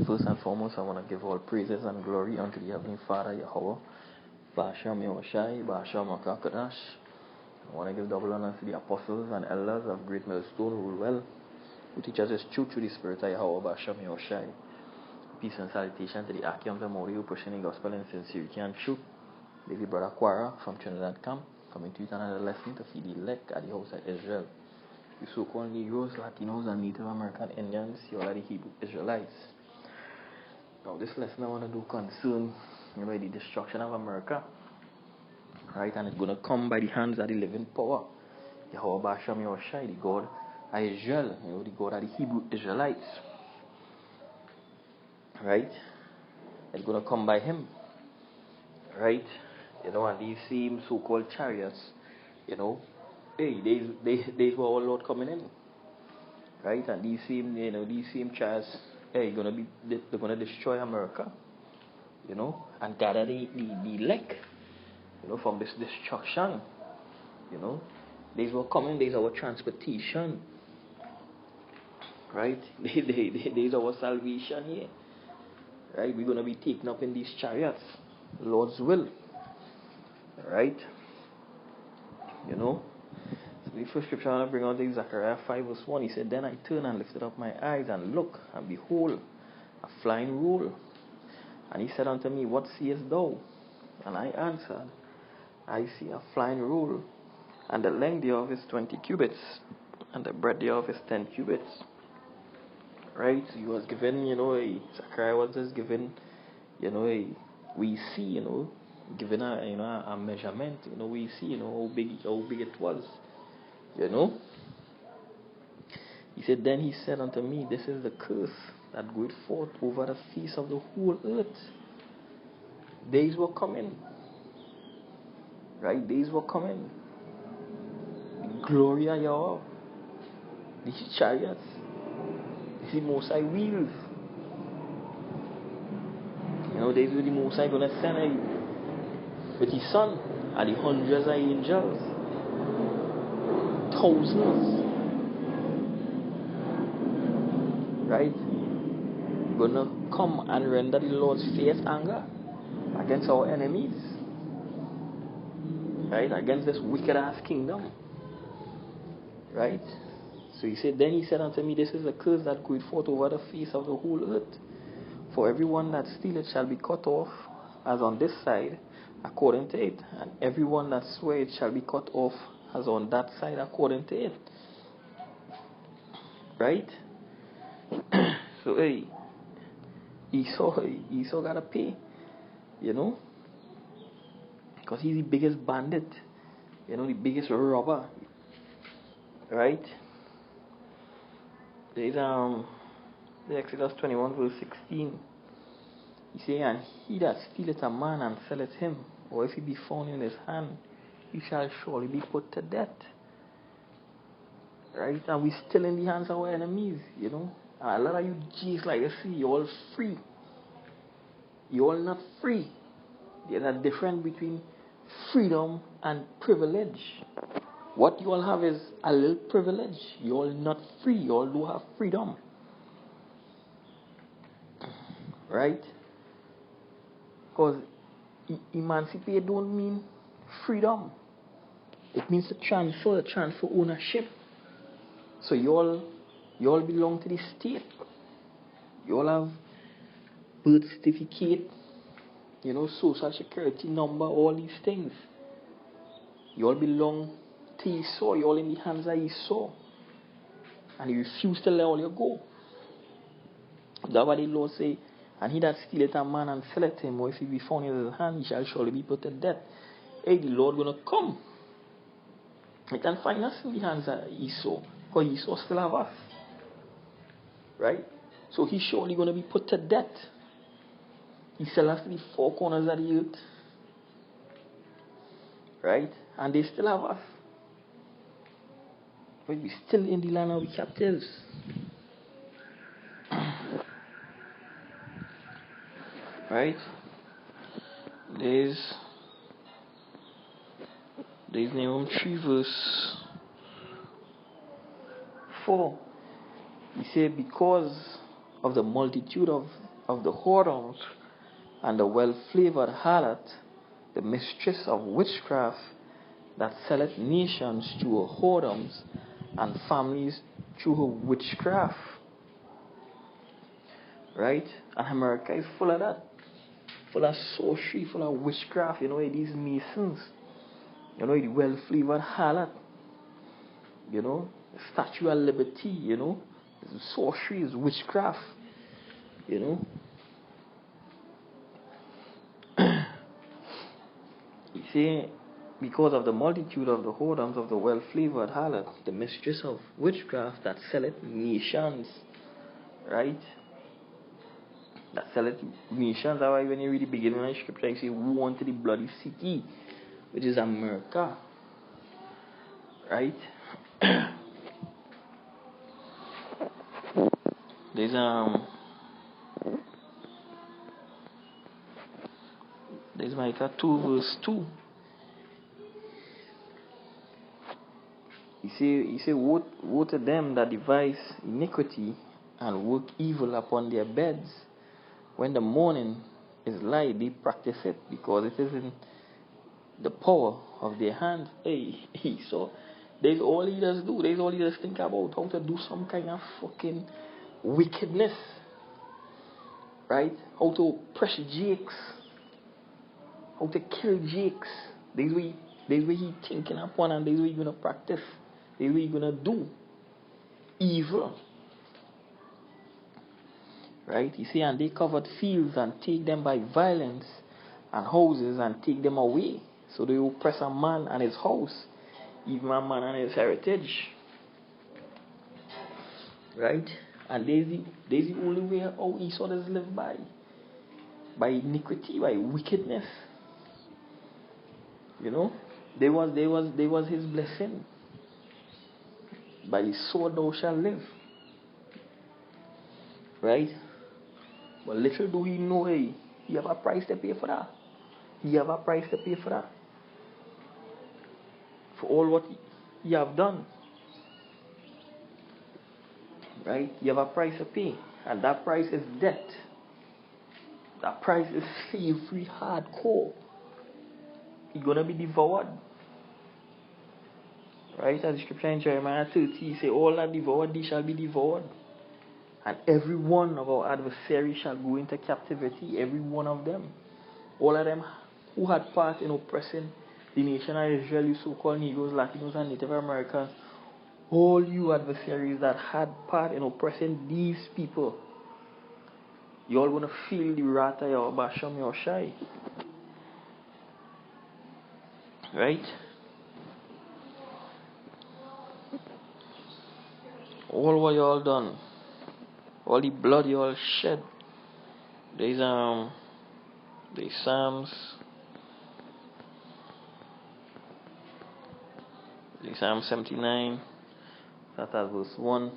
First and foremost, I want to give all praises and glory unto the Heavenly Father, Yahweh, Ba'ashem Yahushai, Ba'ashem Makakadash. I want to give double honor to the apostles and elders of Great Millstone who rule well, who teach us His truth through the Spirit of Yahweh, Ba'ashem Yahushai. Peace and salutation to the Akiams and Mori who pushing the gospel in sincerity and truth. Baby brother Quara from Trinidad Camp, coming to you another lesson to feed the elect at the house of Israel. You so-called Negroes, Latinos, and Native American Indians, you are the Hebrew Israelites. Now this lesson I want to do concern the destruction of America, right? And it's going to come by the hands of the living power, Yahweh Ba'ashem Yahushai, the God of Israel, the God of the Hebrew Israelites, right? It's going to come by Him, right? And these same so-called chariots, hey, there's where our Lord coming in, right? And these same chariots, hey, they're gonna destroy America, and gather the elect, from this destruction, These were coming. There's our transportation, right? There's our salvation here, right? We're gonna be taken up in these chariots, Lord's will, right? So the first scripture I want to bring out is Zechariah 5 verse 1. He said, "Then I turned and lifted up my eyes and looked, and behold, a flying roll. And he said unto me, What seest thou? And I answered, I see a flying roll, and the length thereof is 20 cubits, and the breadth thereof is 10 cubits." Right? So he was given, Zechariah was just given, we see, given a measurement, we see, how big it was, He said, "Then he said unto me, This is the curse that goeth forth over the face of the whole earth." Days were coming, right? Days were coming. The glory of Yahweh, these chariots, these Most High wheels. Days were the Most High going to send with His Son and the hundreds of angels, thousands, right? Going to come and render the Lord's fierce anger against our enemies, right? Against this wicked ass kingdom, right? So he said, "Then he said unto me, This is a curse that goeth forth over the face of the whole earth. For everyone that stealeth shall be cut off, as on this side, according to it, and everyone that sweareth shall be cut off, as on that side, according to it." Right? So hey, Esau gotta pay, because he's the biggest bandit, the biggest robber, right? There's the Exodus 21 verse 16. He say, "And he that stealeth a man and selleth him, or if he be found in his hand, he shall surely be put to death." Right? And we still in the hands of our enemies, And a lot of you G's like you see, you're all free. You're all not free. There's a difference between freedom and privilege. What you all have is a little privilege. You're all not free. You all do have freedom. Right? Because emancipate don't mean freedom. It means to transfer ownership. So you all belong to the state. You all have birth certificate, social security number, all these things. You all belong to Esau. You all in the hands of Esau. And you refuse to let all you go. That's why the Lord say, "And he that stealeth a man and selleth him, or if he be found in his hand, he shall surely be put to death." Hey, the Lord gonna come. He can find us in the hands of Esau, because Esau still have us. Right? So he's surely gonna be put to death. He sell us to the four corners of the earth. Right? And they still have us. But we're still in the land of the captives. Right? There's Nahum 3 verse 4. He said, "Because of the multitude of of the whoredoms, and the well-flavored harlot, the mistress of witchcraft, that selleth nations through her whoredoms, and families through her witchcraft. Right? And America is full of that. Full of sorcery, full of witchcraft. You know, these masons. You know, the well-flavored harlot. You know, the Statue of Liberty, you know. It's sorcery, it's witchcraft. You know. You see, because of the multitude of the whoredoms of the well-flavored harlot, the mistress of witchcraft that selleth nations, right? That selleth nations. That's why when you read the beginning of the scripture, you say, woe unto the bloody city, which is America, right? There's Micah 2 verse 2. He say, woe to them that devise iniquity and work evil upon their beds. When the morning is light, they practice it, because it is in the power of their hand. So there's all leaders do. There's all leaders think about how to do some kind of fucking wickedness, right? How to oppress Jakes, how to kill Jakes. There's what he thinking upon, and there's what he gonna practice. There's what he gonna do. Evil. Right? You see, and they covered fields and take them by violence, and houses and take them away. So they oppress a man and his house, even a man and his heritage. Right? And there's the only way how Esau does live by iniquity, by wickedness. You know? There was his blessing. By the sword thou shalt live. Right? But little do he know, he have a price to pay for that. He have a price to pay for that. For all what he have done. Right? You have a price to pay. And that price is death. That price is slavery hardcore. He's gonna be devoured. Right? As the scripture in Jeremiah 30, he say, all that devoured thee shall be devoured. And every one of our adversaries shall go into captivity. Every one of them. All of them who had part in oppressing the nation of Israel, you so-called Negroes, Latinos, and Native Americans. All you adversaries that had part in oppressing these people, you all going to feel the wrath of your Basham, your Shai. Right? All what you all done, all the blood you all shed. There's Psalms. There's Psalm 79. That's verse 1.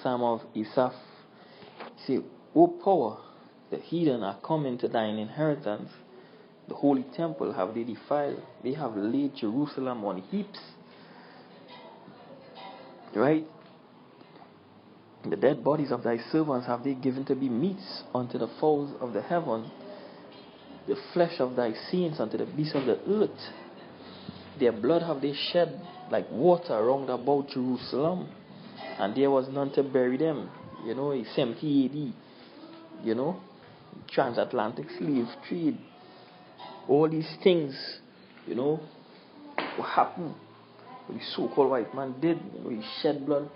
Psalm of Asaph. See, O power, the heathen are come into thine inheritance. The holy temple have they defiled. They have laid Jerusalem on heaps. Right? The dead bodies of thy servants have they given to be meats unto the fowls of the heaven. The flesh of thy saints unto the beasts of the earth. Their blood have they shed like water round about Jerusalem, and there was none to bury them. You know, it's 70 AD. You know, transatlantic slave trade. All these things, you know, what happened. What the so-called white man did. You know, he shed blood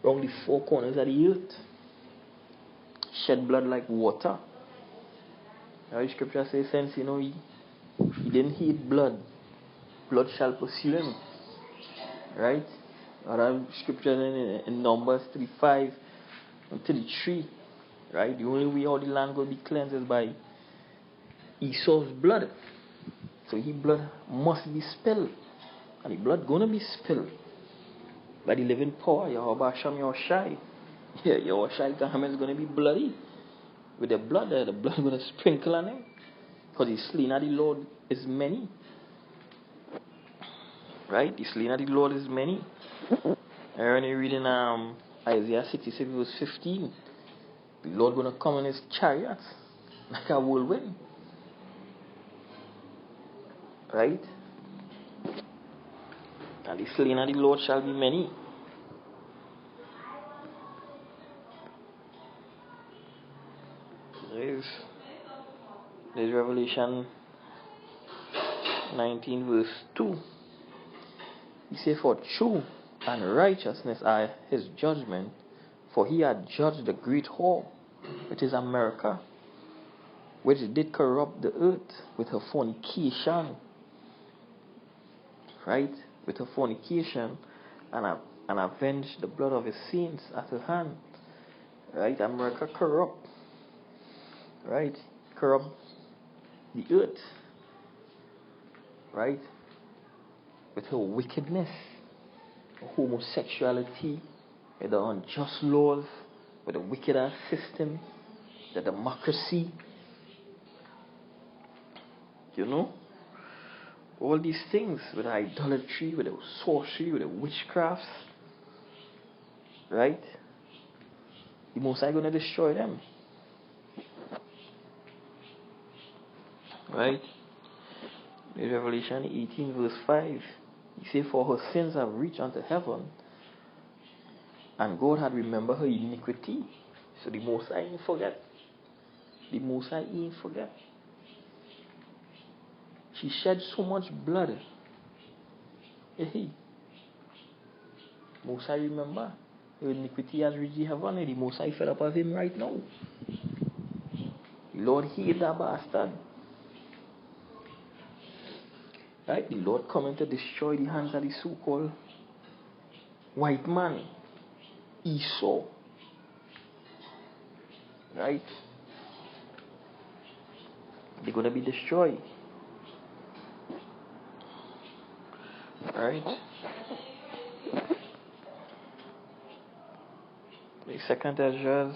around the four corners of the earth. Shed blood like water. Now the scripture says, since, you know, he didn't hate blood, blood shall pursue him. Right? Other scriptures in Numbers 35 and 33. Right? The only way how the land will be cleansed is by Esau's blood. So his blood must be spilled. And the blood gonna be spilled by the living power, Yahweh Hashem Yahushai. Yeah, Yahushai Gahaman is gonna be bloody. With the blood there, the blood gonna sprinkle on him. Because the slain of the Lord is many. Right? The slain of the Lord is many. And when you read in Isaiah 66 verse 15, The Lord gonna come in his chariots like a whirlwind. Right? And the slain of the Lord shall be many. There's Revelation 19 verse 2. He said, for true and righteousness are his judgment, for he had judged the great whore, which is America, which did corrupt the earth with her fornication. Right? With her fornication, and avenged the blood of his saints at her hand. Right? America corrupt. Right? Corrupt the earth. Right? With her wickedness, homosexuality, with the unjust laws, with the wicked ass system, the democracy. You know? All these things, with idolatry, with the sorcery, with the witchcrafts. Right? The Most High gonna destroy them. Right? In Revelation 18 verse 5, he said, for her sins have reached unto heaven, and God had remembered her iniquity. So the Most High ain't forget. The Most High ain't forget. She shed so much blood. Hey, Most High remember. Her iniquity has reached heaven, and the Most High fed up of him right now. The Lord healed that bastard. Right? The Lord coming to destroy the hands of the so-called white man, Esau. Right? They're going to be destroyed. Right? The second Ezra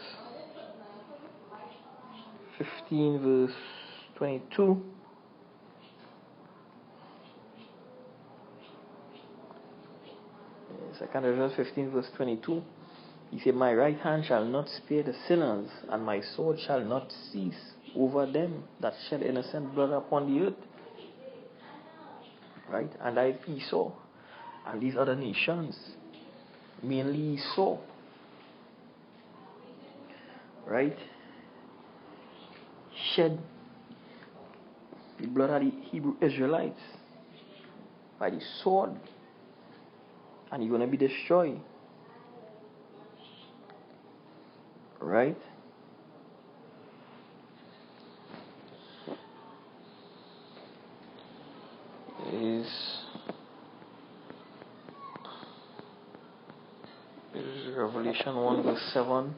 15 verse 22. Second Ezra 15 verse 22. He said, my right hand shall not spare the sinners, and my sword shall not cease over them that shed innocent blood upon the earth. Right? And I Esau and these other nations, mainly Esau. Right? Shed the blood of the Hebrew Israelites by the sword, and you're going to be destroyed. Right? Is Revelation 1 verse 7.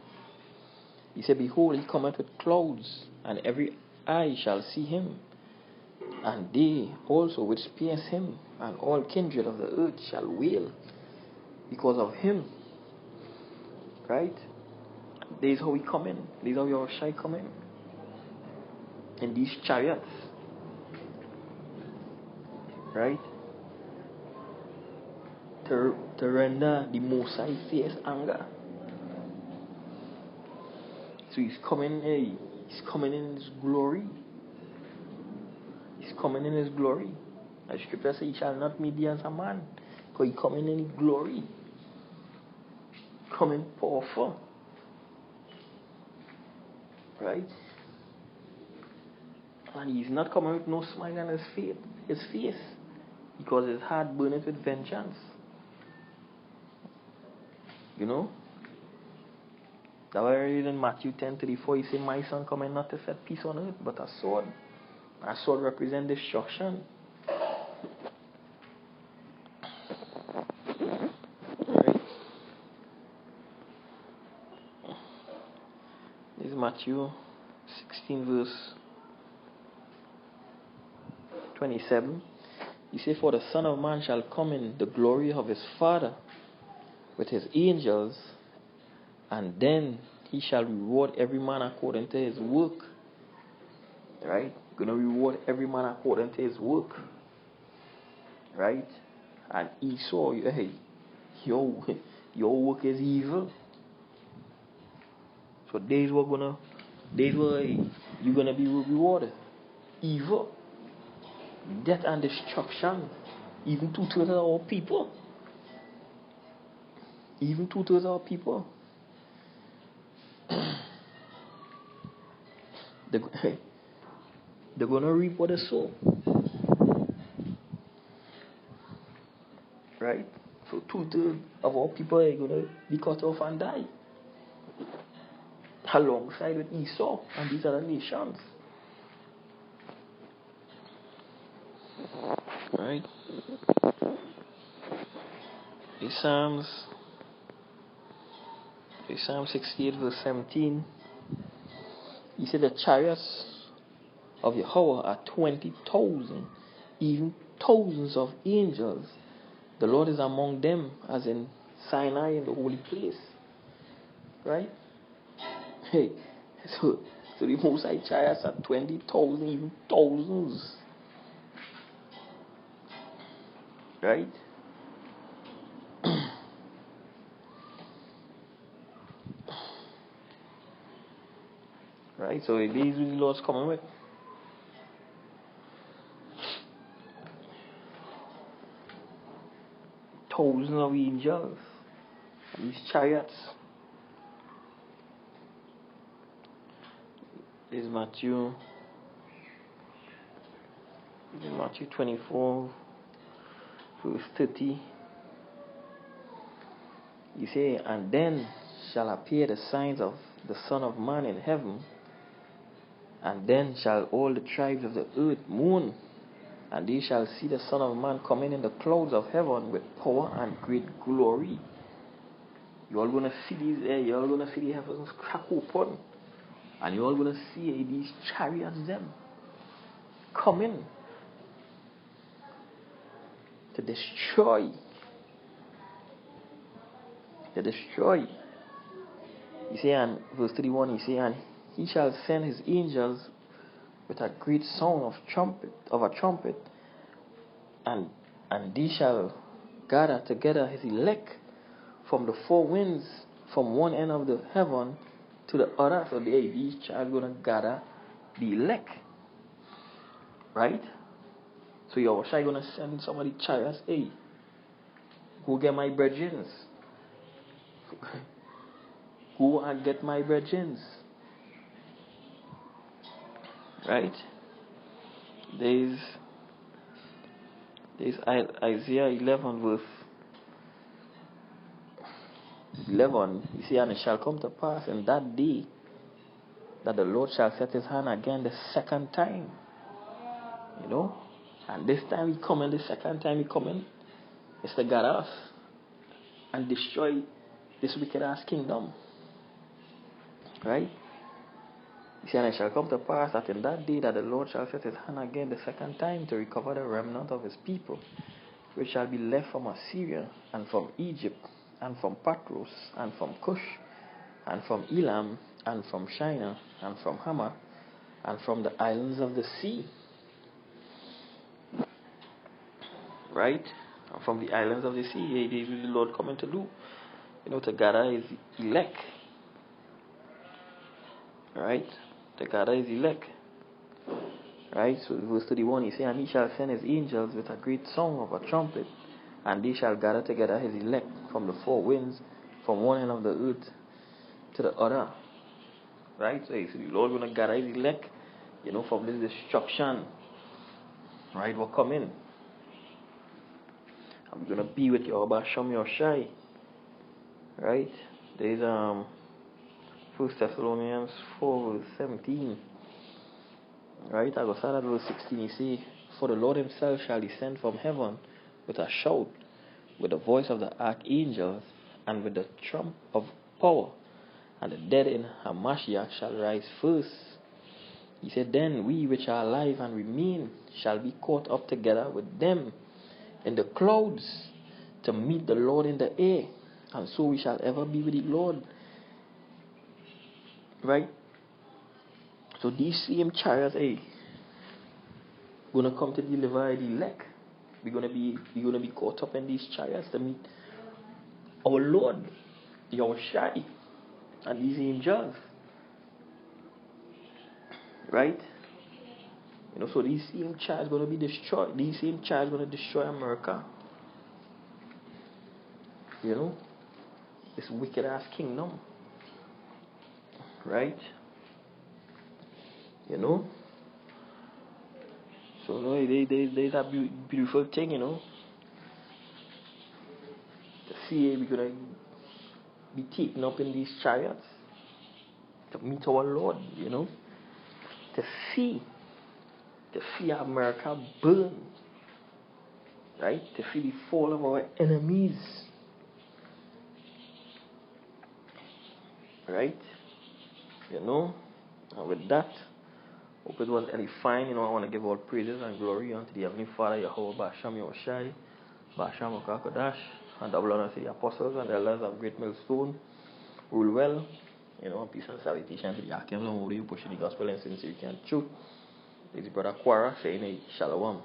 He said, behold, he cometh with clouds, and every eye shall see him, and they also which pierce him, and all kindred of the earth shall wail because of him. Right? This is how we come in. This is how your Shai come in these chariots. Right? To render the Most High fierce anger. So he's coming in his glory. He's coming in his glory. As scripture says, he shall not meet thee as a man, because he coming in his glory. Coming powerful. Right? And he's not coming with no smile on his face, because his heart burneth with vengeance. You know? That's why I read in Matthew 10:34, he said, my son coming not to set peace on earth, but a sword. A sword represents destruction. Right? This is Matthew 16 verse 27. He said, for the Son of Man shall come in the glory of his Father with his angels, and then he shall reward every man according to his work. Right? Gonna reward every man according to his work. Right? And Esau, hey, your work is evil. So days were you're gonna be rewarded. Evil, death and destruction. Even 2/3 of our people. Even 2/3 of our people. They're gonna reap what they sow. Right? So 2/3 of our people are gonna be cut off and die. Alongside with Esau and these other nations. Right? In Psalm 68 verse 17, he said the chariots of Yahweh are 20,000, even thousands of angels. The Lord is among them, as in Sinai in the holy place. Right? Hey, so the Most High chariots are 20,000, even thousands. Right? Right? So these is the Lord's coming with. Thousands of angels. These chariots. This is Matthew 24 verse 30. You say, and then shall appear the signs of the Son of Man in heaven, and then shall all the tribes of the earth mourn, and they shall see the Son of Man coming in the clouds of heaven with power and great glory. You're all going to see you're all going to see the heavens crack open, and you're all going to see these chariots them coming to destroy. You see, and verse 31, he say, and he shall send his angels with a great sound of a trumpet, and they shall gather together his elect from the four winds, from one end of the heaven to the other. So these are going to gather the elect. Right? So you're going to send somebody chariots, hey, go get my brethren. Go and get my brethren. Right? There's Isaiah 11 verse 11. You see, and it shall come to pass in that day that the Lord shall set his hand again the second time. You know? And this time he coming, the second time he coming, is to gather us and destroy this wicked ass kingdom. Right? You see, and it shall come to pass that in that day that the Lord shall set his hand again the second time to recover the remnant of his people, which shall be left from Assyria, and from Egypt, and from Patros, and from Cush, and from Elam, and from Shinar, and from Hamath, and from the islands of the sea. Right? And from the islands of the sea, this is the Lord coming to do. You know, to gather his elect. Right? To gather his elect. Right? So verse 31, he says, and he shall send his angels with a great song of a trumpet, and they shall gather together his elect from the four winds, from one end of the earth to the other. Right? So the Lord going to gather his elect, you know, from this destruction. Right? We're coming. I'm going to be with you, Abasham Yoshai. Right? There's 1 Thessalonians 4 verse 17. Right? I go start at verse 16. You see, for the Lord himself shall descend from heaven with a shout, with the voice of the archangels, and with the trump of power, and the dead in Hamashiach shall rise first. He said, then we which are alive and remain shall be caught up together with them in the clouds to meet the Lord in the air, and so we shall ever be with the Lord. Right? So these same chariots, gonna come to deliver the elect. We're gonna be caught up in these chariots to meet our Lord, Yahushai, and these angels. Right? You know, so these same child gonna be destroyed. These same child gonna destroy America. You know, this wicked ass kingdom. Right? You know? So no, there's that beautiful thing, you know. To see we're gonna be taken up in these chariots to meet our Lord, you know. To see America burn, right? To see the fall of our enemies, right? You know, and with that, hope it was edifying. You know, I want to give all praises and glory unto the Heavenly Father, Yahweh Basham Yoshai, Basham Okakadash, and double honor to the apostles and the elders of Great Millstone. Rule well, you know, peace and salutation to the Archangel, who pushing the gospel in sincerity and truth. This is Brother Quara saying, Shalom.